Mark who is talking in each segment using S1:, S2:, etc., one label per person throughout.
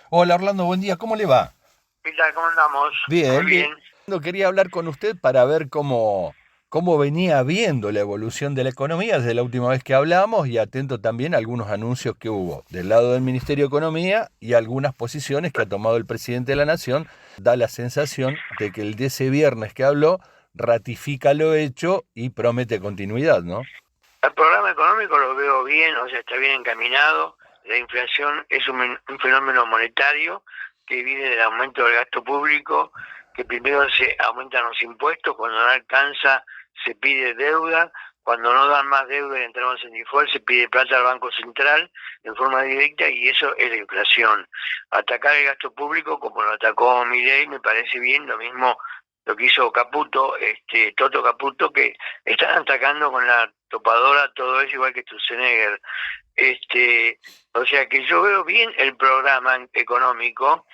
S1: Hola Orlando, buen día, ¿cómo le va?
S2: ¿Qué tal? ¿Cómo andamos? Muy
S1: Bien, bien.
S2: bien.
S1: No, quería hablar con usted para ver cómo venía viendo la evolución de la economía desde la última vez que hablamos y atento también a algunos anuncios que hubo del lado del Ministerio de Economía y algunas posiciones que ha tomado el presidente de la Nación. Da la sensación de que el de ese viernes que habló ratifica lo hecho y promete continuidad, ¿no?
S2: El programa económico lo veo bien, o sea, está bien encaminado. La inflación es un fenómeno monetario que viene del aumento del gasto público, que primero se aumentan los impuestos, cuando no alcanza se pide deuda, cuando no dan más deuda y entramos en default se pide plata al Banco Central en forma directa y eso es la inflación. Atacar el gasto público como lo atacó Milei me parece bien, lo mismo lo que hizo Caputo, Toto Caputo, que están atacando con la topadora todo eso igual que Sturzenegger. O sea que yo veo bien el programa económico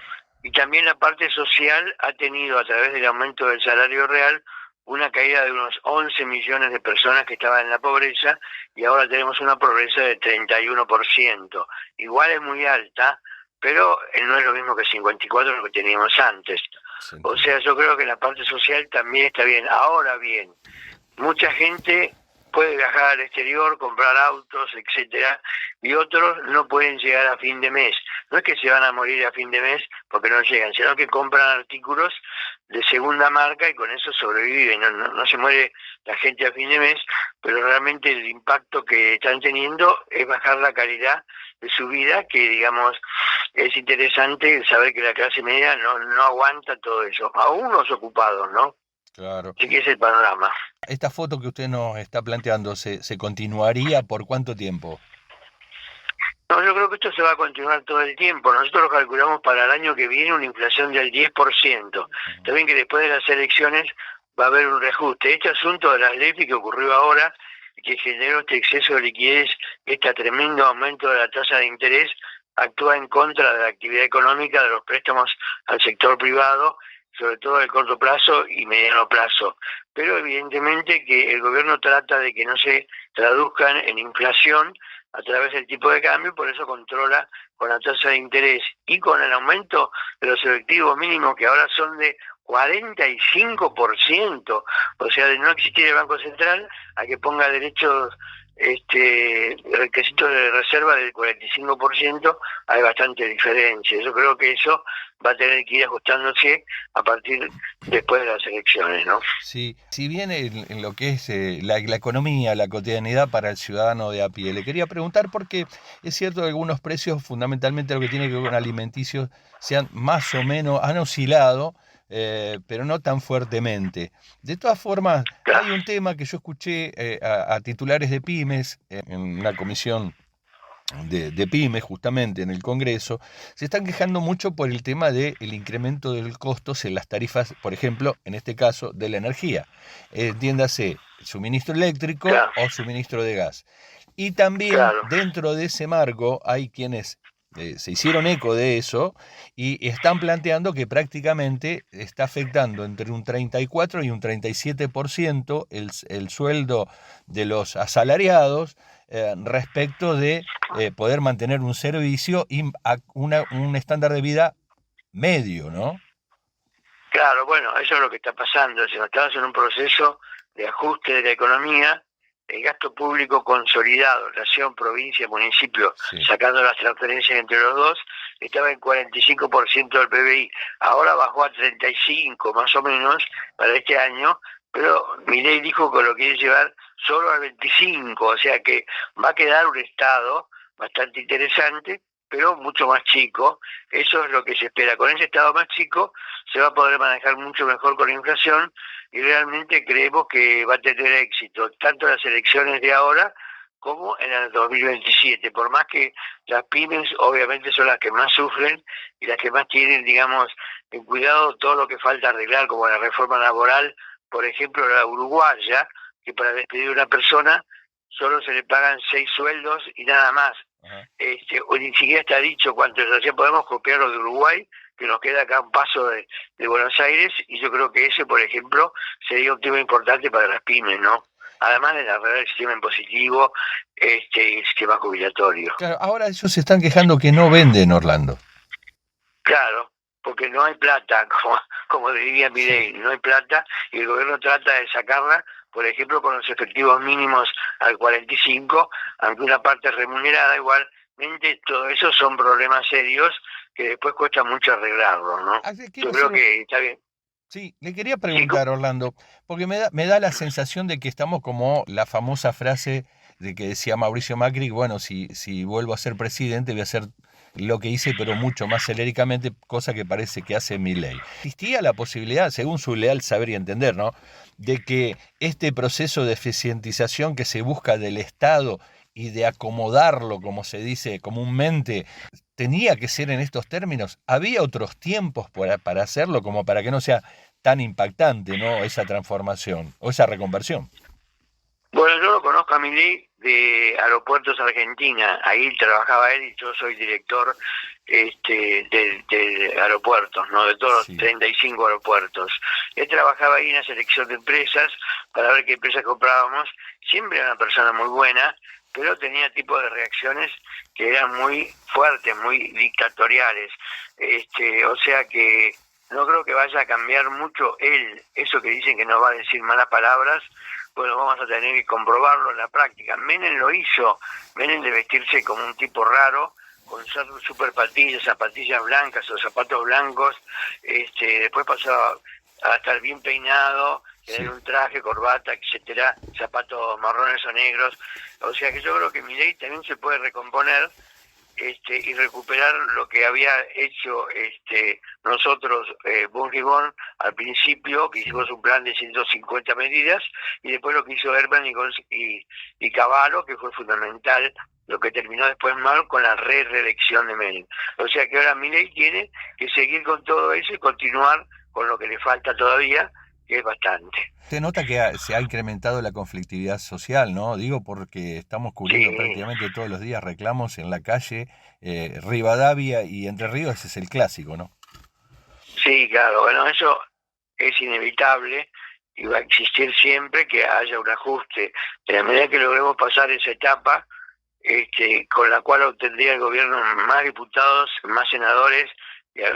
S2: y también la parte social ha tenido a través del aumento del salario real una caída de unos 11 millones de personas que estaban en la pobreza y ahora tenemos una pobreza de 31%. Igual es muy alta, pero no es lo mismo que 54 lo que teníamos antes.
S1: Se
S2: O
S1: entiende.
S2: sea, yo creo que la parte social también está bien. Ahora bien, mucha gente puede viajar al exterior, comprar autos, etcétera, y otros no pueden llegar a fin de mes. No es que se van a morir a fin de mes porque no llegan, sino que compran artículos de segunda marca y con eso sobreviven. No se muere la gente a fin de mes, pero realmente el impacto que están teniendo es bajar la calidad de su vida, que digamos es interesante saber que la clase media no aguanta todo eso, aún los ocupados, ¿no?
S1: Claro.
S2: Así que es el panorama.
S1: Esta foto que usted nos está planteando, ¿se continuaría por cuánto tiempo?
S2: No, yo creo que esto se va a continuar todo el tiempo. Nosotros calculamos para el año que viene una inflación del 10%. Está bien que después de las elecciones va a haber un reajuste. Este asunto de las LEFI que ocurrió ahora y que generó este exceso de liquidez, este tremendo aumento de la tasa de interés, actúa en contra de la actividad económica, de los préstamos al sector privado, sobre todo de corto plazo y mediano plazo. Pero evidentemente que el gobierno trata de que no se traduzcan en inflación a través del tipo de cambio, por eso controla con la tasa de interés y con el aumento de los efectivos mínimos que ahora son de 45%, o sea, de no existir el Banco Central a que ponga derechos, requisitos de reserva del 45%, hay bastante diferencia. Yo creo que eso va a tener que ir ajustándose a partir después de las elecciones, ¿no?
S1: Sí, si bien en lo que es la economía, la cotidianidad para el ciudadano de a pie, le quería preguntar porque es cierto que algunos precios, fundamentalmente lo que tiene que ver con alimenticios, sean más o menos, han oscilado, pero no tan fuertemente. De todas formas,
S2: Claro.
S1: hay un tema que yo escuché a titulares de pymes en una comisión de pymes justamente en el Congreso, se están quejando mucho por el tema del incremento del costos en las tarifas, por ejemplo, en este caso, de la energía. Entiéndase, suministro eléctrico
S2: Claro,
S1: o suministro de gas. Y también
S2: claro.
S1: dentro de ese marco hay quienes se hicieron eco de eso y están planteando que prácticamente está afectando entre un 34 y un 37% el sueldo de los asalariados respecto de poder mantener un servicio y un estándar de vida medio, ¿no?
S2: Claro, bueno, eso es lo que está pasando. Si no estamos en un proceso de ajuste de la economía, el gasto público consolidado, nación, provincia, municipio,
S1: Sí.
S2: sacando las transferencias entre los dos, estaba en 45% del PBI. Ahora bajó a 35 más o menos para este año, pero Milei dijo que lo quiere llevar solo al 25, o sea que va a quedar un Estado bastante interesante, pero mucho más chico. Eso es lo que se espera. Con ese Estado más chico se va a poder manejar mucho mejor con la inflación y realmente creemos que va a tener éxito, tanto en las elecciones de ahora como en el 2027, por más que las pymes obviamente son las que más sufren y las que más tienen, digamos, en cuidado todo lo que falta arreglar, como la reforma laboral, por ejemplo, la uruguaya, que para despedir a una persona solo se le pagan 6 sueldos y nada más.
S1: Ajá.
S2: O ni siquiera está dicho cuánto es, así podemos copiarlo de Uruguay, que nos queda acá un paso de Buenos Aires, y yo creo que ese, por ejemplo, sería un tema importante para las pymes, ¿no? Además de la regla del sistema impositivo y el sistema jubilatorio.
S1: Claro, ahora ellos se están quejando que no venden Orlando.
S2: Claro, porque no hay plata, como diría Milei, no hay plata y el gobierno trata de sacarla, por ejemplo, con los efectivos mínimos al 45, aunque una parte es remunerada, igualmente todo eso son problemas serios que después cuesta mucho arreglarlos, ¿no? Yo creo que está bien.
S1: Sí, le quería
S2: Sí,
S1: preguntar, Orlando, porque me da la sensación de que estamos como la famosa frase de que decía Mauricio Macri, bueno, si vuelvo a ser presidente voy a hacer lo que hice, pero mucho más celéricamente, cosa que parece que hace Milei. ¿Existía la posibilidad, según su leal saber y entender, ¿no?, de que este proceso de eficientización que se busca del Estado y de acomodarlo, como se dice comúnmente, tenía que ser en estos términos? ¿Había otros tiempos para hacerlo, como para que no sea tan impactante, ¿no?, esa transformación o esa reconversión?
S2: bueno, yo lo conozco a Milei de Aeropuertos Argentina, ahí trabajaba él y yo soy director de aeropuertos, ¿no? De todos los
S1: Sí,
S2: 35 aeropuertos. Él trabajaba ahí en la selección de empresas para ver qué empresas comprábamos. Siempre era una persona muy buena, pero tenía tipo de reacciones que eran muy fuertes, muy dictatoriales. O sea que no creo que vaya a cambiar mucho él, eso que dicen que no va a decir malas palabras. Bueno, vamos a tener que comprobarlo en la práctica. Menem lo hizo, Menem de vestirse como un tipo raro, con usar super zapatillas blancas o zapatos blancos, después pasó a estar bien peinado, tener
S1: sí.
S2: un traje, corbata, etcétera, zapatos marrones o negros. O sea que yo creo que Milei también se puede recomponer y recuperar lo que había hecho nosotros, Bungibón, al principio, que
S1: Sí.
S2: hicimos un plan de 150 medidas, y después lo que hizo Herman y Cavallo, que fue fundamental, lo que terminó después mal con la reelección de Menem. O sea que ahora Milei tiene que seguir con todo eso y continuar con lo que le falta todavía, que es bastante.
S1: Se nota que se ha incrementado la conflictividad social, ¿no? Digo porque estamos cubriendo
S2: Sí,
S1: prácticamente todos los días reclamos en la calle. Rivadavia y Entre Ríos, ese es el clásico, ¿no?
S2: sí, claro, bueno, eso es inevitable y va a existir siempre que haya un ajuste. De la medida que logremos pasar esa etapa, con la cual obtendría el gobierno más diputados, más senadores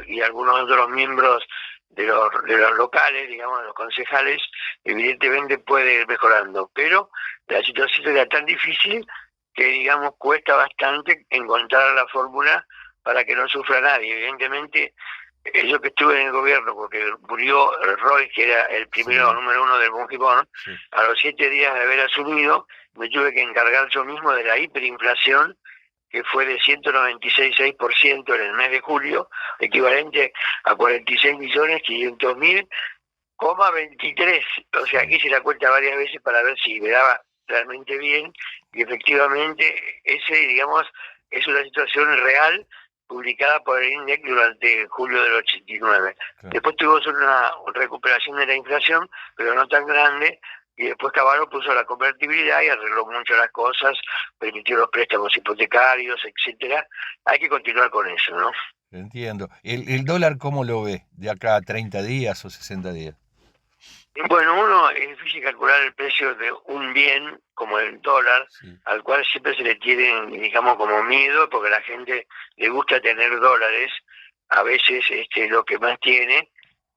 S2: y algunos otros miembros de los locales, digamos, de los concejales, evidentemente puede ir mejorando. Pero la situación era tan difícil que, digamos, cuesta bastante encontrar la fórmula para que no sufra nadie. Evidentemente, yo que estuve en el gobierno, porque murió Roy, que era el primero
S1: Sí,
S2: número uno del Bungibón,
S1: sí.
S2: a los 7 días de haber asumido, me tuve que encargar yo mismo de la hiperinflación, que fue de 196,6% en el mes de julio, equivalente a 46.500.000, 23. O sea,
S1: Sí.
S2: aquí hice la cuenta varias veces para ver si me daba realmente bien, y efectivamente ese, digamos, es una situación real publicada por el INDEC durante julio del 89.
S1: Claro.
S2: Después tuvimos una recuperación de la inflación, pero no tan grande, y después Cavallo puso la convertibilidad y arregló mucho las cosas, permitió los préstamos hipotecarios, etcétera. Hay que continuar con eso, ¿no?
S1: Entiendo. ¿El dólar cómo lo ve? ¿De acá a 30 días o 60 días?
S2: Bueno, uno es difícil calcular el precio de un bien como el dólar,
S1: Sí.
S2: al cual siempre se le tiene, digamos, como miedo, porque a la gente le gusta tener dólares, a veces lo que más tiene,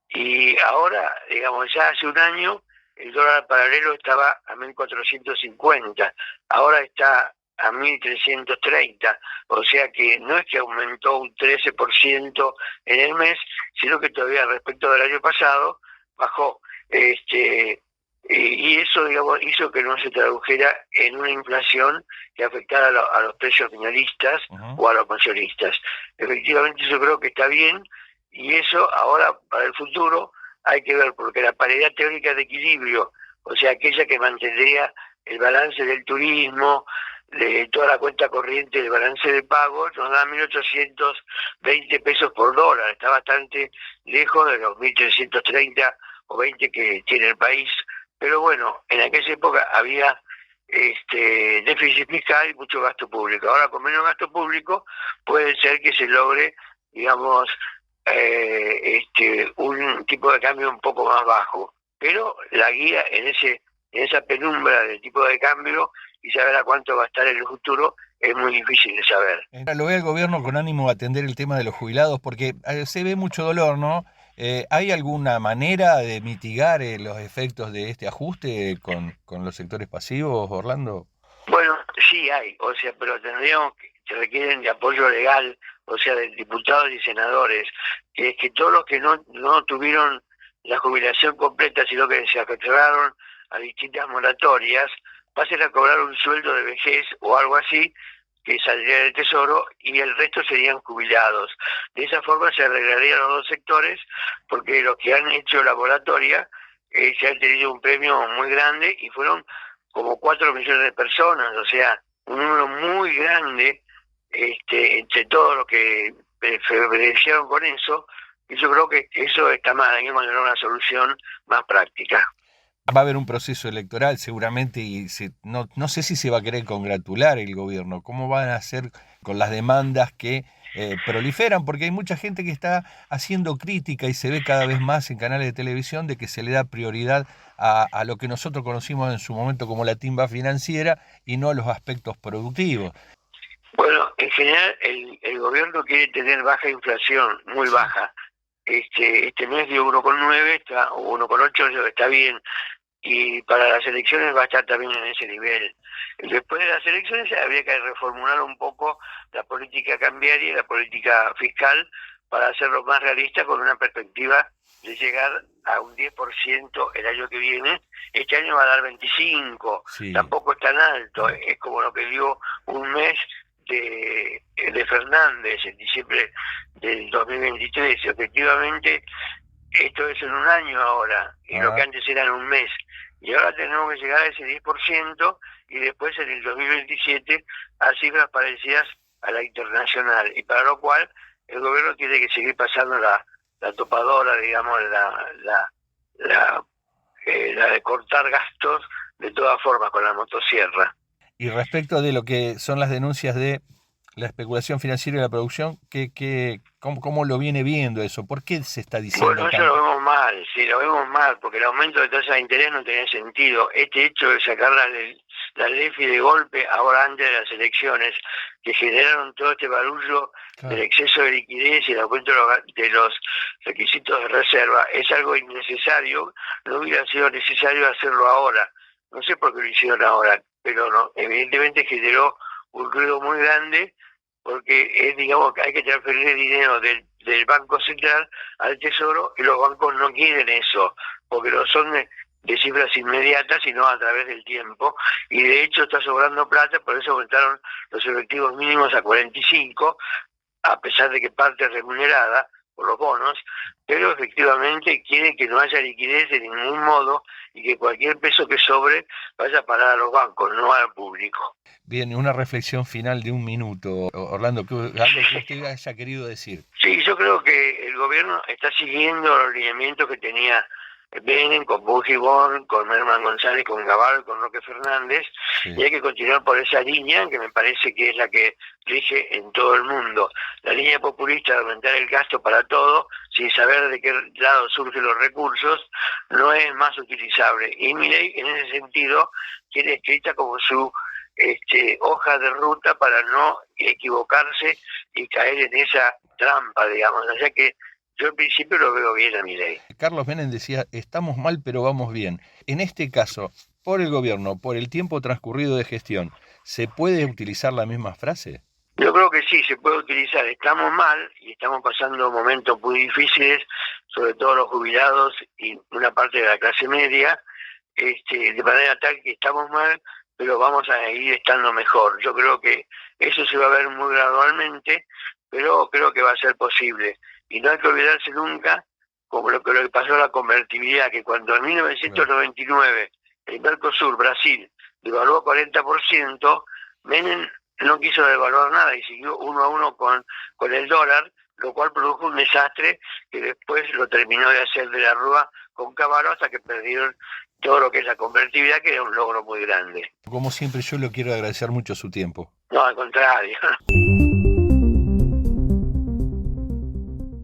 S2: y ahora, digamos, ya hace un año el dólar paralelo estaba a 1.450, ahora está a 1.330, o sea que no es que aumentó un 13% en el mes, sino que todavía respecto del año pasado bajó. Y eso, digamos, hizo que no se tradujera en una inflación que afectara a los precios finalistas
S1: Ujú.
S2: o a los pensionistas. Efectivamente, yo creo que está bien, y eso ahora para el futuro hay que ver, porque la paridad teórica de equilibrio, o sea, aquella que mantendría el balance del turismo, de toda la cuenta corriente del balance de pagos, nos da 1.820 pesos por dólar. Está bastante lejos de los 1.330 o 20 que tiene el país. Pero bueno, en aquella época había déficit fiscal y mucho gasto público. Ahora, con menos gasto público, puede ser que se logre, digamos, un tipo de cambio un poco más bajo. Pero la guía en esa penumbra del tipo de cambio y saber a cuánto va a estar en el futuro es muy difícil de saber.
S1: Lo ve el gobierno con ánimo de atender el tema de los jubilados, porque se ve mucho dolor, ¿no? ¿Hay alguna manera de mitigar los efectos de este ajuste con los sectores pasivos, Orlando?
S2: Bueno, sí hay, o sea, pero se requieren de apoyo legal, o sea, de diputados y senadores, que es que todos los que no tuvieron la jubilación completa, sino que se aferraron a distintas moratorias, pasen a cobrar un sueldo de vejez o algo así, que saldría del Tesoro, y el resto serían jubilados. De esa forma se arreglarían los dos sectores, porque los que han hecho la moratoria se han tenido un premio muy grande y fueron como 4 millones de personas, o sea, un número muy grande entre todos los que beneficiaron con eso, y yo creo que eso está mal, hay que encontrar una solución más práctica.
S1: Va a haber un proceso electoral seguramente y no sé si se va a querer congratular el gobierno. ¿Cómo van a hacer con las demandas que proliferan? Porque hay mucha gente que está haciendo crítica y se ve cada vez más en canales de televisión de que se le da prioridad a lo que nosotros conocimos en su momento como la timba financiera y no a los aspectos productivos.
S2: Bueno, en general el gobierno quiere tener baja inflación, muy
S1: Sí.
S2: baja. Este mes dio 1,9, o 1,8, eso está bien, y para las elecciones va a estar también en ese nivel. Después de las elecciones habría que reformular un poco la política cambiaria y la política fiscal para hacerlo más realista con una perspectiva de llegar a un 10% el año que viene. Este año va a dar 25,
S1: Sí.
S2: tampoco es tan alto, es como lo que dio un mes de Fernández en diciembre del 2023. Efectivamente, esto es en un año ahora, y lo que antes era en un mes. Y ahora tenemos que llegar a ese 10% y después en el 2027 a cifras parecidas a la internacional. Y para lo cual el gobierno tiene que seguir pasando la topadora, digamos, la de cortar gastos de todas formas con la motosierra.
S1: Y respecto de lo que son las denuncias de la especulación financiera y la producción, ¿cómo lo viene viendo eso? ¿Por qué se está diciendo
S2: Bueno, eso lo
S1: tanto?
S2: vemos mal, sí, lo vemos mal, porque el aumento de tasa de interés no tenía sentido. Este hecho de sacar la LEFI de golpe, ahora antes de las elecciones, que generaron todo este barullo
S1: Claro.
S2: del exceso de liquidez y el aumento de los requisitos de reserva, es algo innecesario. No hubiera sido necesario hacerlo ahora. No sé por qué lo hicieron ahora, pero no, evidentemente generó un ruido muy grande, porque es, digamos, que hay que transferir dinero del Banco Central al Tesoro, y los bancos no quieren eso, porque no son de cifras inmediatas, sino a través del tiempo, y de hecho está sobrando plata, por eso aumentaron los efectivos mínimos a 45, a pesar de que parte es remunerada por los bonos, pero efectivamente quieren que no haya liquidez de ningún modo y que cualquier peso que sobre vaya a parar a los bancos, no al público.
S1: Bien, una reflexión final de un minuto, Orlando, algo que usted haya querido decir.
S2: Sí, yo creo que el gobierno está siguiendo los lineamientos que tenía Menem con Bujibón, con Herman González, con Gabal, con Roque Fernández,
S1: Sí.
S2: y hay que continuar por esa línea, que me parece que es la que rige en todo el mundo. La línea populista de aumentar el gasto para todo, sin saber de qué lado surgen los recursos, no es más utilizable. Y Milei, en ese sentido, tiene escrita como su hoja de ruta para no equivocarse y caer en esa trampa, digamos. O sea que yo en principio lo veo bien a Milei.
S1: Carlos Menem decía, estamos mal pero vamos bien. En este caso, por el gobierno, por el tiempo transcurrido de gestión, ¿se puede utilizar la misma frase?
S2: Yo creo que sí, se puede utilizar. Estamos mal y estamos pasando momentos muy difíciles, sobre todo los jubilados y una parte de la clase media, de manera tal que estamos mal, pero vamos a ir estando mejor. Yo creo que eso se va a ver muy gradualmente, pero creo que va a ser posible. Y no hay que olvidarse nunca, como lo que pasó a la convertibilidad, que cuando en 1999 el Mercosur, Brasil, devaluó 40%, Menem no quiso devaluar nada y siguió 1-1 con el dólar, lo cual produjo un desastre que después lo terminó de hacer de la Rúa con Cavallo hasta que perdieron todo lo que es la convertibilidad, que era un logro muy grande.
S1: Como siempre, yo le quiero agradecer mucho su tiempo.
S2: No, al contrario.